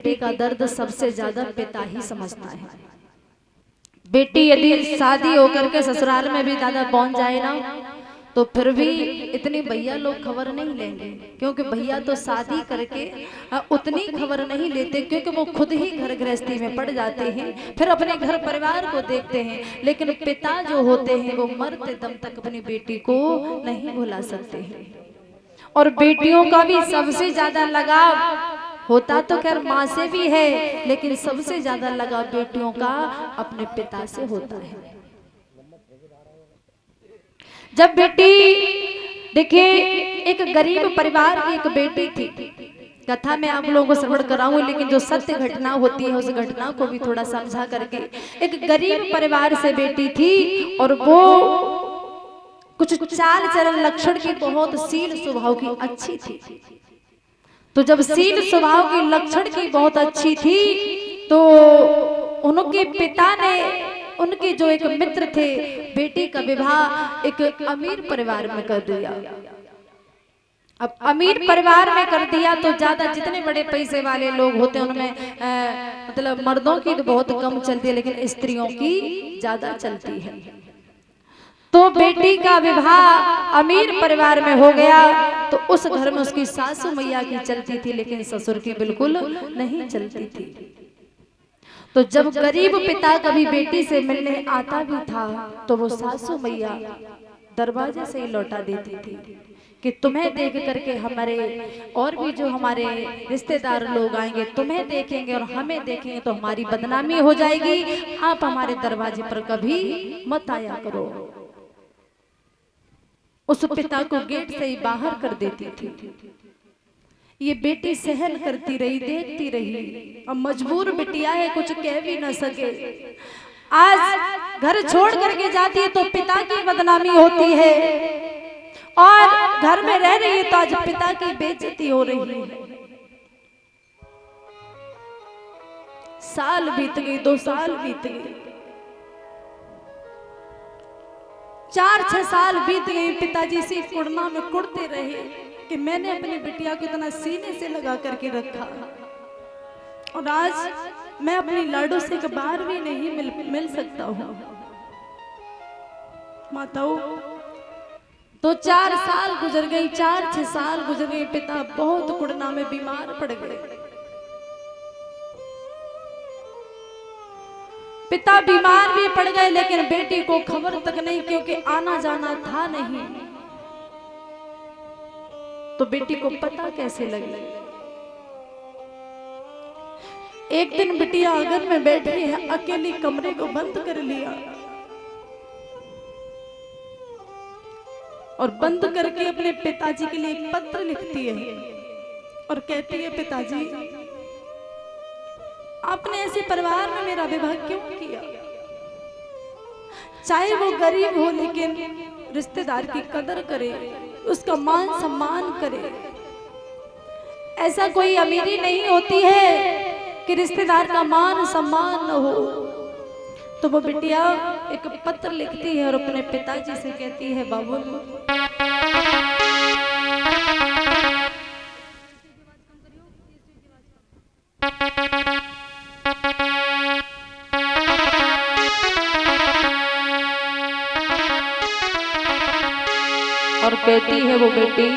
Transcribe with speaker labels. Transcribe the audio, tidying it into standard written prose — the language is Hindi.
Speaker 1: बेटे का दर्द सबसे ज्यादा पिता ही समझता है। बेटी यदि शादी होकर के ससुराल में भी दादा पहुंच जाए ना, तो फिर भी इतनी भैया लोग खबर नहीं लेंगे, क्योंकि भैया तो शादी करके उतनी खबर नहीं लेते, क्योंकि वो खुद ही घर गृहस्थी में पड़ जाते हैं, फिर अपने घर परिवार को देखते हैं। लेकिन पिता जो होते हैं वो मरते दम तक अपनी बेटी को नहीं भुला सकते हैं। और बेटियों का भी सबसे ज्यादा लगाव होता तो खैर माँ से भी है, लेकिन सबसे ज्यादा लगाव बेटियों का अपने पिता से होता है। जब बेटी, देखिए, एक गरीब परिवार की एक बेटी थी, कथा में आप लोगों को श्रवण कराऊं, लेकिन जो सत्य घटना होती है उस घटना को भी थोड़ा समझा करके। एक गरीब परिवार से बेटी थी और वो कुछ चाल चलन लक्षण की, बहुत शील स्वभाव की अच्छी थी। तो जब शील स्वभाव की लक्षण की बहुत अच्छी थी, तो उनके पिता ने, उनके जो एक मित्र थे, बेटी का विवाह एक अमीर परिवार में कर दिया। अब अमीर परिवार में कर दिया तो ज्यादा, जितने बड़े पैसे वाले लोग होते हैं उनमें मतलब मर्दों की तो बहुत कम चलती है, लेकिन स्त्रियों की ज्यादा चलती है। तो बेटी का विवाह अमीर परिवार में हो गया, तो उस घर में उसकी सासू मैया की चलती थी, लेकिन ससुर की बिल्कुल नहीं चलती थी। तो जब गरीब पिता कभी बेटी से मिलने आता भी था, तो वो सासू मैया दरवाजे से ही लौटा देती थी कि तुम्हें देख करके हमारे और भी जो हमारे रिश्तेदार लोग आएंगे, तुम्हें देखेंगे और हमें देखेंगे तो हमारी बदनामी हो जाएगी, आप हमारे दरवाजे पर कभी मत आया करो। उस पिता को गेट से ही बाहर कर देती थी। ये बेटी सहन करती रही, देखती रही। अब मजबूर बिटिया है, कुछ कह भी न सके। आज घर छोड़ करके जाती है तो पिता की बदनामी होती है, और घर में रह रही है तो आज पिता की बेइज्जती हो रही है। साल बीत गई, 2 साल बीत गए, 4-6 साल बीत गए। पिताजी इसी कुड़ना में कुड़ते रहे कि मैंने अपनी बिटिया को इतना सीने से लगा करके रखा, और आज मैं अपनी लाडो से एक बार भी नहीं मिल सकता हूँ। माताओं, तो 4 साल गुजर गई, 4-6 साल गुजर गए। पिता बहुत कुड़ना में बीमार पड़ गए। पिता बीमार भी पड़ गए, लेकिन बेटी को खबर तक नहीं, क्योंकि आना जाना था नहीं। तो बेटी को पता कैसे लगे? एक दिन बिटिया आंगन में बैठी है, अकेली कमरे को बंद कर लिया और बंद करके अपने पिताजी के लिए एक पत्र लिखती है और कहती है, पिताजी, आपने ऐसे परिवार में मेरा विवाह क्यों किया? चाहे वो गरीब हो, लेकिन रिश्तेदार की कदर करे, उसका मान सम्मान करे। ऐसा कोई अमीरी नहीं होती है कि रिश्तेदार का मान सम्मान न हो। तो वो बिटिया एक पत्र लिखती है और अपने पिताजी से कहती है, बाबू, और कहती है वो बेटी,